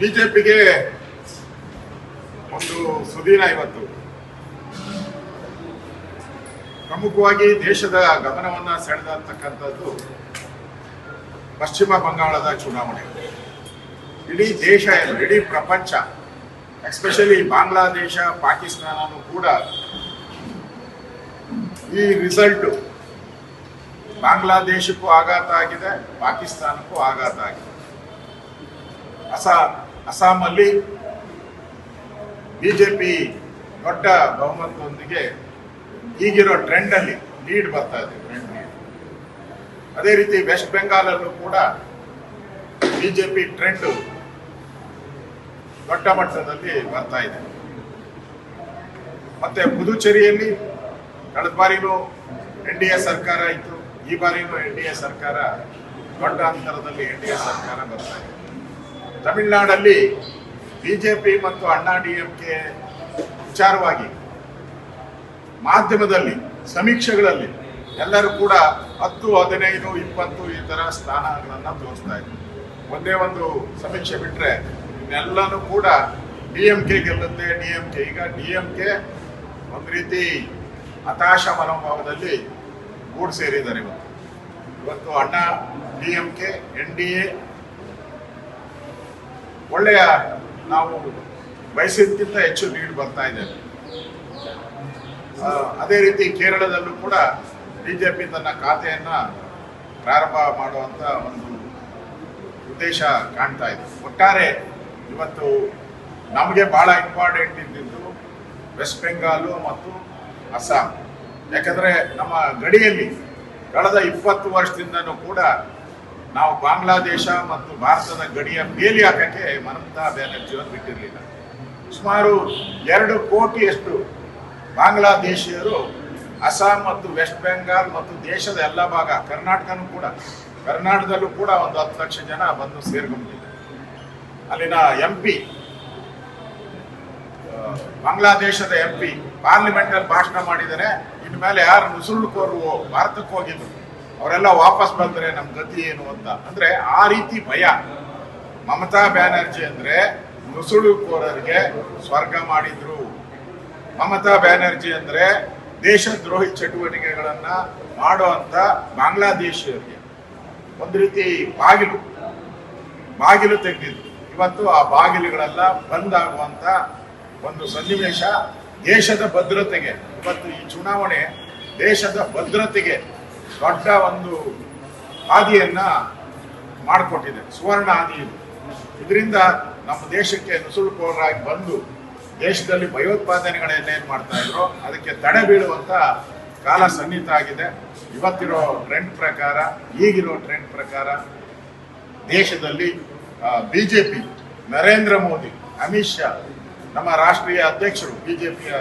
ಬಿಜೆಪಿಗೆ ಒಂದು ಸುದೀನ ಇವತ್ತು. ಪ್ರಮುಖವಾಗಿ ದೇಶದ ಗಮನವನ್ನ ಸೆಳೆದತಕ್ಕಂಥದ್ದು ಪಶ್ಚಿಮ ಬಂಗಾಳದ ಚುನಾವಣೆ. ಇಡೀ ದೇಶ, ಇಡೀ ಪ್ರಪಂಚ, ಎಸ್ಪೆಷಲಿ ಬಾಂಗ್ಲಾದೇಶ, ಪಾಕಿಸ್ತಾನನೂ ಕೂಡ ಈ ರಿಸಲ್ಟ್ ಬಾಂಗ್ಲಾದೇಶಕ್ಕೂ ಆಘಾತ ಆಗಿದೆ, ಪಾಕಿಸ್ತಾನಕ್ಕೂ ಆಘಾತ ಆಗಿದೆ. ಅಸ್ಸಾಮಲ್ಲಿ ಬಿಜೆಪಿ ದೊಡ್ಡ ಬಹುಮತದೊಂದಿಗೆ ಈಗಿರೋ ಟ್ರೆಂಡ್ ಅಲ್ಲಿ ಲೀಡ್ ಬರ್ತಾ ಇದೆ, ಟ್ರೆಂಡ್ ಲೀಡ್. ಅದೇ ರೀತಿ ವೆಸ್ಟ್ ಬೆಂಗಾಲಲ್ಲೂ ಕೂಡ ಬಿಜೆಪಿ ಟ್ರೆಂಡ್ ದೊಡ್ಡ ಮಟ್ಟದಲ್ಲಿ ಬರ್ತಾ ಇದೆ. ಮತ್ತೆ ಪುದುಚೇರಿಯಲ್ಲಿ ಕಳೆದ ಬಾರಿನೂ NDA ಸರ್ಕಾರ ಇತ್ತು, ಈ ಬಾರಿನೂ NDA ಸರ್ಕಾರ ದೊಡ್ಡ ಅಂತರದಲ್ಲಿ NDA ಸರ್ಕಾರ ಬರ್ತಾ ಇದೆ. ತಮಿಳುನಾಡಲ್ಲಿ ಬಿಜೆಪಿ ಮತ್ತು ಅಣ್ಣಾ DMK ವಿಚಾರವಾಗಿ ಮಾಧ್ಯಮದಲ್ಲಿ, ಸಮೀಕ್ಷೆಗಳಲ್ಲಿ ಎಲ್ಲರೂ ಕೂಡ 10, 15, 20 ಈ ತರ ಸ್ಥಾನಗಳನ್ನ ತೋರಿಸ್ತಾ ಇದ್ರು. ಒಂದೇ ಒಂದು ಸಮೀಕ್ಷೆ ಬಿಟ್ರೆ ಇನ್ನೆಲ್ಲನೂ ಕೂಡ DMK ಗೆಲ್ಲುತ್ತೆ, DMK. ಈಗ DMK ಒಂದು ರೀತಿ ಹತಾಶ ಮನೋಭಾವದಲ್ಲಿ ಗೂಡು ಸೇರಿದ್ದಾರೆ. ಇವತ್ತು ಅಣ್ಣಾ DMK, NDA ಒಳ್ಳೆಯ, ನಾವು ಬಯಸಿದ್ದಕ್ಕಿಂತ ಹೆಚ್ಚು ಲೀಡ್ ಬರ್ತಾ ಇದೆ. ಅದೇ ರೀತಿ ಕೇರಳದಲ್ಲೂ ಕೂಡ ಬಿಜೆಪಿ ತನ್ನ ಖಾತೆಯನ್ನ ಪ್ರಾರಂಭ ಮಾಡುವಂತ ಒಂದು ಉದ್ದೇಶ ಕಾಣ್ತಾ ಇದೆ. ಒಟ್ಟಾರೆ ಇವತ್ತು ನಮಗೆ ಬಹಳ ಇಂಪಾರ್ಟೆಂಟ್ ಇದ್ದಿದ್ದು ವೆಸ್ಟ್ ಬೆಂಗಾಲು ಮತ್ತು ಅಸ್ಸಾಂ. ಯಾಕಂದ್ರೆ ನಮ್ಮ ಗಡಿಯಲ್ಲಿ ಕಳೆದ 20 ವರ್ಷದಿಂದನೂ ಕೂಡ ನಾವು ಬಾಂಗ್ಲಾದೇಶ ಮತ್ತು ಭಾರತದ ಗಡಿಯ ಬೇಲಿ ಹಾಕಕ್ಕೆ ಮಮತಾ ಬ್ಯಾನರ್ಜಿಯನ್ನು ಬಿಟ್ಟಿರಲಿಲ್ಲ. ಸುಮಾರು 2 ಕೋಟಿಯಷ್ಟು ಬಾಂಗ್ಲಾದೇಶಿಯರು ಅಸ್ಸಾಂ ಮತ್ತು ವೆಸ್ಟ್ ಬೆಂಗಾಲ್ ಮತ್ತು ದೇಶದ ಎಲ್ಲ ಭಾಗ, ಕರ್ನಾಟಕದಲ್ಲೂ ಕೂಡ ಒಂದು 10 ಲಕ್ಷ ಜನ ಬಂದು ಸೇರ್ಕೊಂಡಿದ್ದಾರೆ. ಅಲ್ಲಿನ MP, ಬಾಂಗ್ಲಾದೇಶದ MP ಪಾರ್ಲಿಮೆಂಟ್ ಅಲ್ಲಿ ಭಾಷಣ ಮಾಡಿದರೆ, ಇನ್ಮೇಲೆ ಯಾರು ನುಸುಳುಕೋರು ಭಾರತಕ್ಕೆ ಹೋಗಿದ್ರು ಅವರೆಲ್ಲ ವಾಪಸ್ ಬಂದ್ರೆ ನಮ್ ಗತಿ ಏನು ಅಂತ. ಅಂದ್ರೆ ಆ ರೀತಿ ಭಯ. ಮಮತಾ ಬ್ಯಾನರ್ಜಿ ಅಂದ್ರೆ ನುಸುಳುಕೋರರಿಗೆ ಸ್ವರ್ಗ ಮಾಡಿದ್ರು. ಮಮತಾ ಬ್ಯಾನರ್ಜಿ ಅಂದ್ರೆ ದೇಶದ್ರೋಹಿ ಚಟುವಟಿಕೆಗಳನ್ನ ಮಾಡುವಂತ ಬಾಂಗ್ಲಾದೇಶಿಯರಿಗೆ ಒಂದು ರೀತಿ ಬಾಗಿಲು ತೆಗೆದಿದ್ರು. ಇವತ್ತು ಆ ಬಾಗಿಲುಗಳೆಲ್ಲ ಬಂದಾಗುವಂತ ಒಂದು ಸನ್ನಿವೇಶ ದೇಶದ ಭದ್ರತೆಗೆ, ಇವತ್ತು ಈ ಚುನಾವಣೆ ದೇಶದ ಭದ್ರತೆಗೆ ದೊಡ್ಡ ಒಂದು ಹಾದಿಯನ್ನ ಮಾಡಿಕೊಟ್ಟಿದೆ, ಸುವರ್ಣ ಹಾದಿ ಇದು. ಇದರಿಂದ ನಮ್ಮ ದೇಶಕ್ಕೆ ನುಸುಳುಕೋರರಾಗಿ ಬಂದು ದೇಶದಲ್ಲಿ ಭಯೋತ್ಪಾದನೆಗಳನ್ನೇನು ಮಾಡ್ತಾ ಇದ್ರು ಅದಕ್ಕೆ ತಡೆ ಬೀಳುವಂತ ಕಾಲ ಸನ್ನಿಹಿತ ಆಗಿದೆ. ಇವತ್ತಿರೋ ಟ್ರೆಂಡ್ ಪ್ರಕಾರ, ಈಗಿರೋ ಟ್ರೆಂಡ್ ಪ್ರಕಾರ ದೇಶದಲ್ಲಿ ಬಿಜೆಪಿ, ನರೇಂದ್ರ ಮೋದಿ, ಅಮಿತ್ ಶಾ, ನಮ್ಮ ರಾಷ್ಟ್ರೀಯ ಅಧ್ಯಕ್ಷರು, ಬಿಜೆಪಿಯ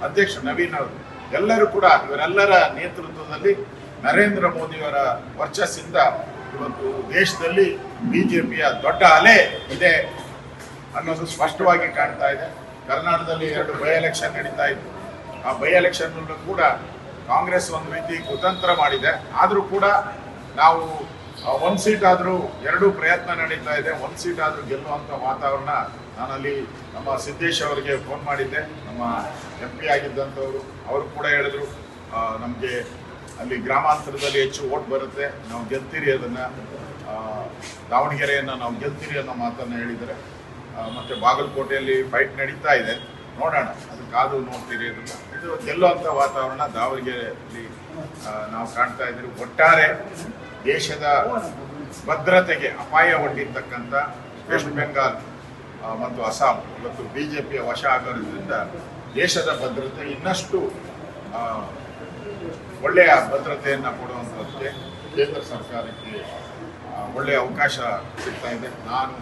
ಅಧ್ಯಕ್ಷರು ನವೀನ್ ಅವರು, ಎಲ್ಲರೂ ಕೂಡ ಇವರೆಲ್ಲರ ನೇತೃತ್ವದಲ್ಲಿ ನರೇಂದ್ರ ಮೋದಿಯವರ ವರ್ಚಸ್ಸಿಂದ ಇವತ್ತು ದೇಶದಲ್ಲಿ ಬಿಜೆಪಿಯ ದೊಡ್ಡ ಅಲೆ ಇದೆ ಅನ್ನೋದು ಸ್ಪಷ್ಟವಾಗಿ ಕಾಣ್ತಾ ಇದೆ. ಕರ್ನಾಟಕದಲ್ಲಿ 2 ಬೈ ಎಲೆಕ್ಷನ್ ನಡೀತಾ ಇತ್ತು. ಆ ಬೈ ಎಲೆಕ್ಷನ್ ಕೂಡ ಕಾಂಗ್ರೆಸ್ ಒಂದು ರೀತಿ ಕುತಂತ್ರ ಮಾಡಿದೆ. ಆದರೂ ಕೂಡ ನಾವು 1 ಸೀಟ್ ಆದರೂ, 2 ಪ್ರಯತ್ನ ನಡೀತಾ ಇದೆ, 1 ಸೀಟ್ ಆದರೂ ಗೆಲ್ಲುವಂಥ ವಾತಾವರಣ. ನಾನಲ್ಲಿ ನಮ್ಮ ಸಿದ್ದೇಶ್ ಅವರಿಗೆ ಫೋನ್ ಮಾಡಿದ್ದೆ, ನಮ್ಮ MP ಆಗಿದ್ದಂಥವ್ರು. ಅವರು ಕೂಡ ಹೇಳಿದ್ರು ನಮಗೆ ಅಲ್ಲಿ ಗ್ರಾಮಾಂತರದಲ್ಲಿ ಹೆಚ್ಚು ಓಟ್ ಬರುತ್ತೆ, ನಾವು ಗೆಲ್ತೀರಿ, ಅದನ್ನ ದಾವಣಗೆರೆಯನ್ನು ನಾವು ಗೆಲ್ತೀರಿ ಅನ್ನೋ ಮಾತನ್ನು ಹೇಳಿದರೆ. ಮತ್ತೆ ಬಾಗಲಕೋಟೆಯಲ್ಲಿ ಫೈಟ್ ನಡೀತಾ ಇದೆ, ನೋಡೋಣ, ಅದು ಕಾದು ನೋಡ್ತೀರಿ. ಇದು ಗೆಲ್ಲುವಂಥ ವಾತಾವರಣ ದಾವಣಗೆರೆಯಲ್ಲಿ ನಾವು ಕಾಣ್ತಾ ಇದ್ದೀವಿ. ಒಟ್ಟಾರೆ ದೇಶದ ಭದ್ರತೆಗೆ ಅಪಾಯ ಒಡ್ಡಿರ್ತಕ್ಕಂಥ ವೆಸ್ಟ್ ಬೆಂಗಾಲ್ ಮತ್ತು ಅಸ್ಸಾಂ ಇವತ್ತು ಬಿಜೆಪಿಯ ವಶ ಆಗೋದ್ರಿಂದ ದೇಶದ ಭದ್ರತೆ ಇನ್ನಷ್ಟು ಒಳ್ಳೆಯ ಭದ್ರತೆಯನ್ನು ಕೊಡುವಂಥದ್ದಕ್ಕೆ ಕೇಂದ್ರ ಸರ್ಕಾರಕ್ಕೆ ಒಳ್ಳೆಯ ಅವಕಾಶ ಸಿಗ್ತಾ ಇದೆ. ನಾನು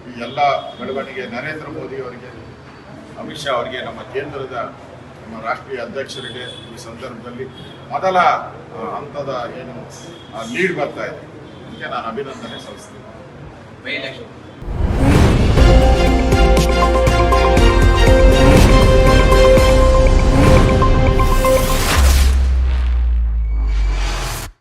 ಈ ಎಲ್ಲ ಬೆಳವಣಿಗೆ ನರೇಂದ್ರ ಮೋದಿ ಅವರಿಗೆ, ಅಮಿತ್ ಶಾ ಅವರಿಗೆ, ನಮ್ಮ ಕೇಂದ್ರದ ನಮ್ಮ ರಾಷ್ಟ್ರೀಯ ಅಧ್ಯಕ್ಷರಿಗೆ ಈ ಸಂದರ್ಭದಲ್ಲಿ ಮೊದಲ ಹಂತದ ಏನು ಲೀಡ್ ಬರ್ತಾ ಇದೆ ಅದಕ್ಕೆ ನಾನು ಅಭಿನಂದನೆ ಸಲ್ಲಿಸ್ತೀನಿ.